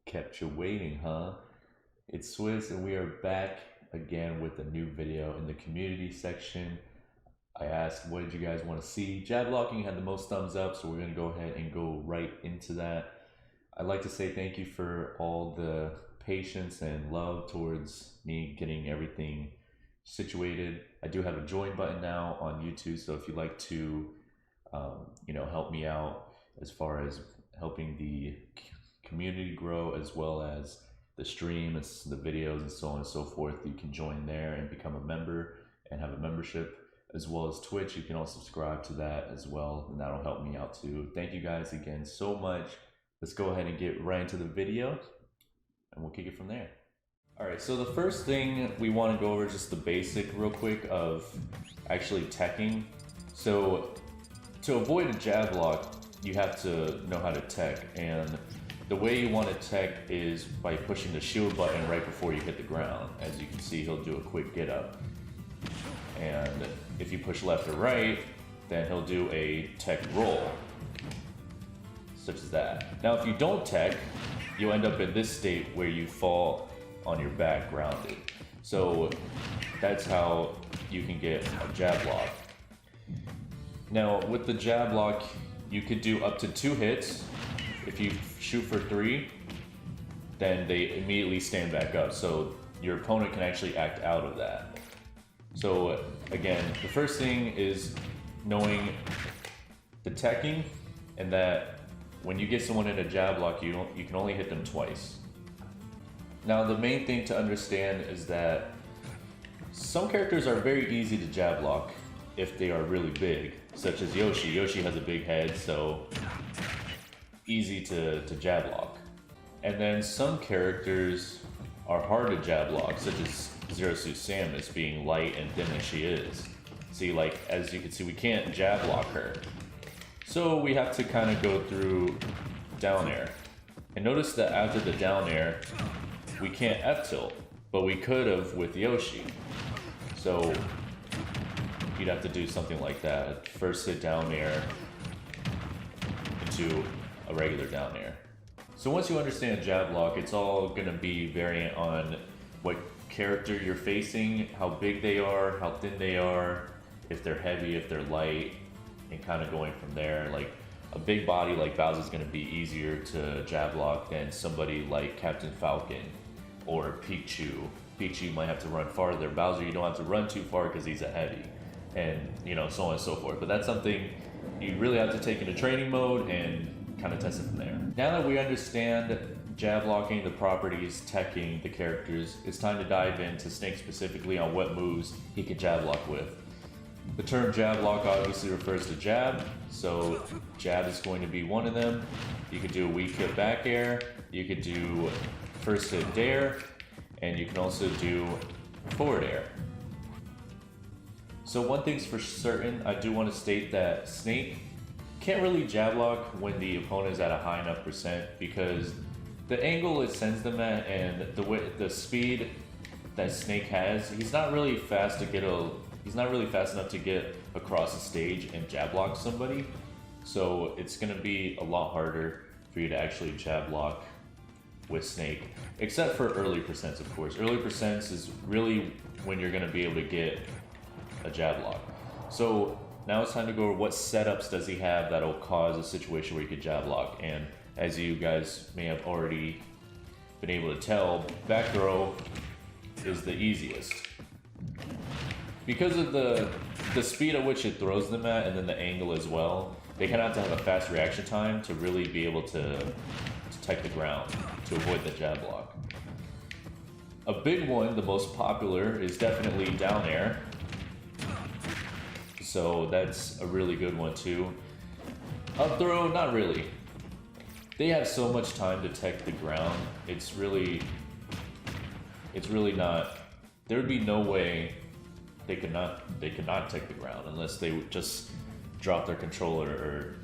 Kept you waiting, huh? It's Swiss, and we are back again with a new video in the community section. I asked, what did you guys want to see? Jab locking had the most thumbs up, so we're going to go ahead and go right into that. I'd like to say thank you for all the patience and love towards me getting everything situated. I do have a join button now on YouTube, so if you'd like to, help me out as far as helping the community grow, as well as the stream, the videos, and so on and so forth, you can join there and become a member and have a membership, as well as Twitch. You can also subscribe to that as well, and that'll help me out too. Thank you guys again so much. Let's go ahead and get right into the video, and we'll kick it from there. All right, so the first thing we want to go over is just the basic real quick of actually teching. So to avoid a jab lock, you have to know how to tech, and the way you want to tech is by pushing the shield button right before you hit the ground. As you can see, he'll do a quick get up. And if you push left or right, then he'll do a tech roll, such as that. Now, if you don't tech, you'll end up in this state where you fall on your back grounded. So that's how you can get a jab lock. Now, with the jab lock, you could do up to 2 hits. If you shoot for 3, then they immediately stand back up. So your opponent can actually act out of that. So again, the first thing is knowing the teching, and that when you get someone in a jab lock, you can only hit them twice. Now, the main thing to understand is that some characters are very easy to jab lock if they are really big, such as Yoshi. Yoshi has a big head, so easy to jab lock. And then some characters are hard to jab lock, such as Zero Suit Samus, being light and thin as she is. See, like, as you can see, we can't jab lock her. So we have to kind of go through down air. And notice that after the down air, we can't F-tilt, but we could have with Yoshi. So you'd have to do something like that. First hit down air into a regular down air. So once you understand jab lock, it's all going to be variant on what character you're facing, how big they are, how thin they are, if they're heavy, if they're light, and kind of going from there. Like a big body like Bowser is going to be easier to jab lock than somebody like Captain Falcon or Pichu. Pichu might have to run farther. Bowser, you don't have to run too far because he's a heavy, and so on and so forth. But that's something you really have to take into training mode and kind of test it from there. Now that we understand jab locking, the properties, teching, the characters, it's time to dive into Snake specifically on what moves he can jab lock with. The term jab lock obviously refers to jab, so jab is going to be one of them. You could do a weak hit back air, you could do first hit dare, and you can also do forward air. So one thing's for certain, I do want to state that Snake can't really jab lock when the opponent is at a high enough percent, because the angle it sends them at and the speed that Snake has, he's not really fast enough to get across the stage and jab lock somebody. So it's going to be a lot harder for you to actually jab lock with Snake, except for early percents, of course. Early percents is really when you're going to be able to get a jab lock. So now it's time to go over what setups does he have that'll cause a situation where you could jab lock. And as you guys may have already been able to tell, back throw is the easiest. Because of the speed at which it throws them at, and then the angle as well, they kind of have to have a fast reaction time to really be able to tech the ground, to avoid the jab lock. A big one, the most popular, is definitely down air. So that's a really good one too. Up throw, not really. They have so much time to tech the ground. It's really not. There would be no way they could not tech the ground unless they would just drop their controller or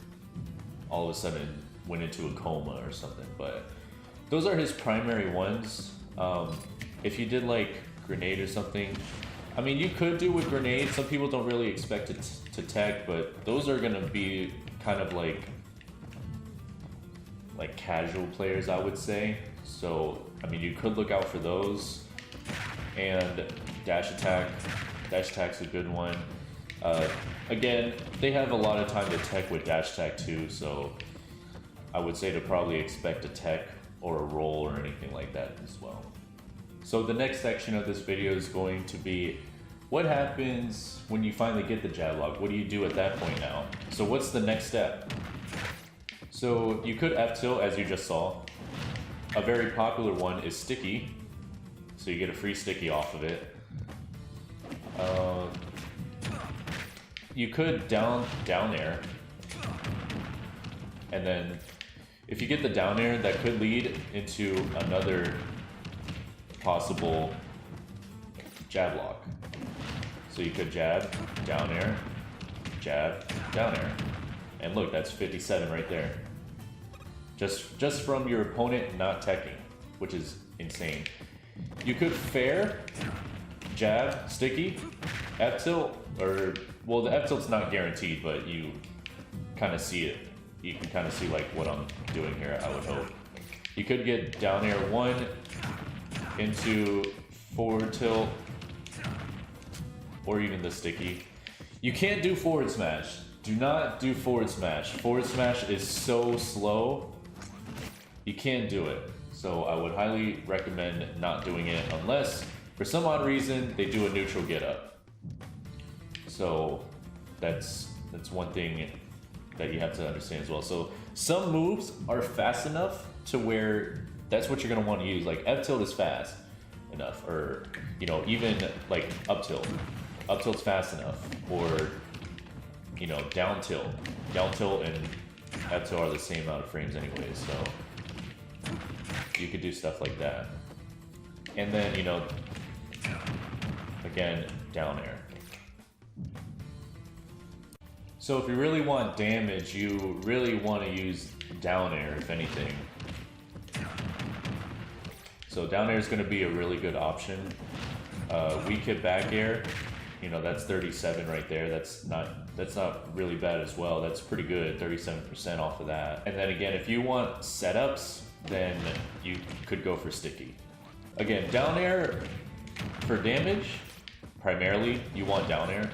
all of a sudden went into a coma or something. But those are his primary ones. If you did like grenade or something, I mean, you could do with grenade. Some people don't really expect it to tech, but those are gonna be kind of like like casual players, I would say. So I mean, you could look out for those. And dash attack's a good one. Again, they have a lot of time to tech with dash attack too, so I would say to probably expect a tech or a roll or anything like that as well. So the next section of this video is going to be what happens when you finally get the jab lock. What do you do at that point now? So what's the next step? So you could F-tilt, as you just saw. A very popular one is sticky, so you get a free sticky off of it. You could down air, and then if you get the down air, that could lead into another possible jab lock. So you could jab, down air, and look, that's 57 right there. Just from your opponent not teching, which is insane. You could fair, jab, sticky, F-tilt, or, well, the F-tilt's not guaranteed, but you kind of see it. You can kind of see like what I'm doing here, I would hope. You could get down air 1 into forward tilt, or even the sticky. You can't do forward smash. Do not do forward smash. Forward smash is so slow, you can't do it. So I would highly recommend not doing it unless, for some odd reason, they do a neutral get up. So that's one thing that you have to understand as well. So some moves are fast enough to where that's what you're gonna want to use. Like F-tilt is fast enough, or you know, even like up tilt. Up tilt's fast enough, or you know, down tilt and F-tilt are the same amount of frames anyway. So you could do stuff like that, and then you know, again, down air. So if you really want damage, you really want to use down air, if anything. So down air is going to be a really good option. Weak hit back air, you know, that's 37 right there. That's not really bad as well. That's pretty good, 37% off of that. And then again, if you want setups, then you could go for sticky. Again, down air for damage, primarily you want down air.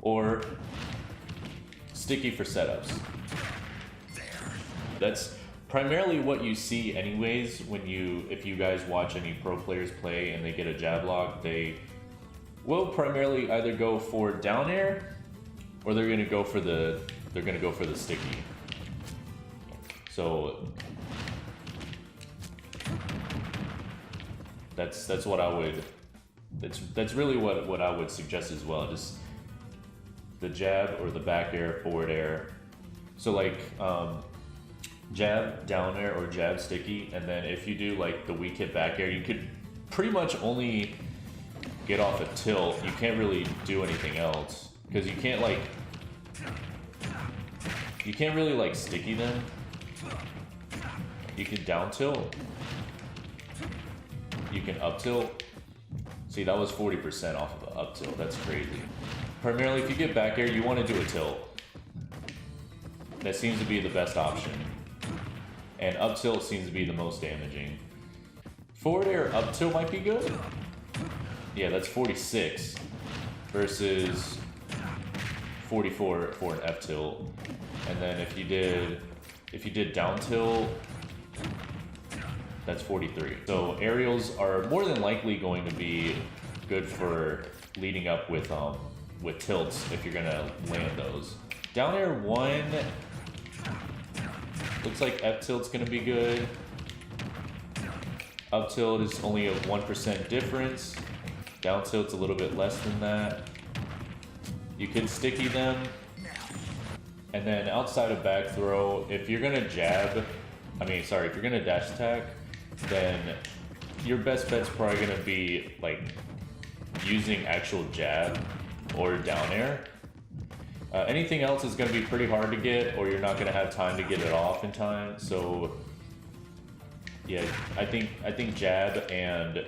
Or sticky for setups. That's primarily what you see anyways if you guys watch any pro players play and they get a jab lock, they will primarily either go for down air or they're gonna go for the sticky. So that's what I would that's really what I would suggest as well. Just the jab or the back air, forward air. So like jab, down air, or jab, sticky, and then if you do like the weak hit back air, you could pretty much only get off a tilt. You can't really do anything else because you can't really like sticky them. You can down tilt. You can up tilt. See, that was 40% off of the up tilt. That's crazy. Primarily, if you get back air, you want to do a tilt. That seems to be the best option. And up tilt seems to be the most damaging. Forward air up tilt might be good. Yeah, that's 46 versus 44 for an F tilt. And then if you did down tilt, that's 43. So aerials are more than likely going to be good for leading up with tilts if you're gonna land those. Down air 1 looks like F tilt's gonna be good. Up tilt is only a 1% difference. Down tilt's a little bit less than that. You can sticky them. And then outside of back throw, if you're gonna if you're gonna dash attack, then your best bet's probably gonna be like using actual jab or down air. Anything else is going to be pretty hard to get, or you're not going to have time to get it off in time. So yeah, I think jab and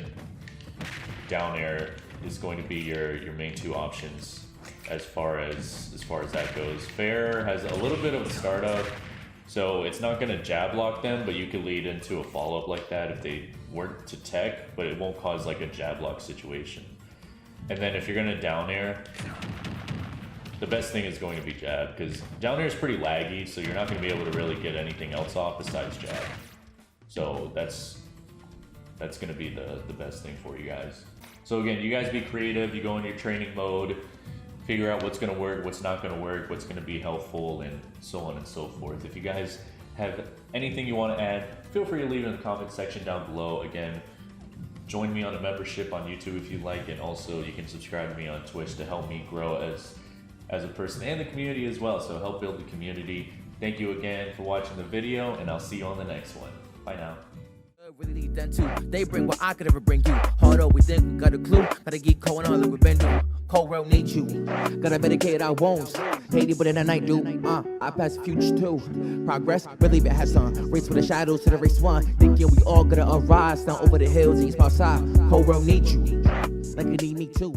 down air is going to be your main two options as far as that goes. Fair has a little bit of a startup, So it's not going to jab lock them, but you could lead into a follow-up like that if they weren't to tech, but it won't cause like a jab lock situation. And then if you're going to down air, the best thing is going to be jab, because down air is pretty laggy, so you're not going to be able to really get anything else off besides jab. So that's going to be the best thing for you guys. So again, you guys be creative, you go in your training mode, figure out what's going to work, what's not going to work, what's going to be helpful, and so on and so forth. If you guys have anything you want to add, feel free to leave it in the comment section down below. Again, join me on a membership on YouTube if you like, and also you can subscribe to me on Twitch to help me grow as a person and the community as well. So help build the community. Thank you again for watching the video, and I'll see you on the next one. Bye now. Really need them too. They bring what I could never bring you. Although we think we got a clue, gotta keep going on like we've been doing. Cold world need you. Gotta medicate our wounds. Haiti, but in a night, dude. I pass future too. Progress, believe it has some. Race with the shadows to the race one. Thinking we all gotta arise down over the hills, east outside. Cold world need you. Like you need me too.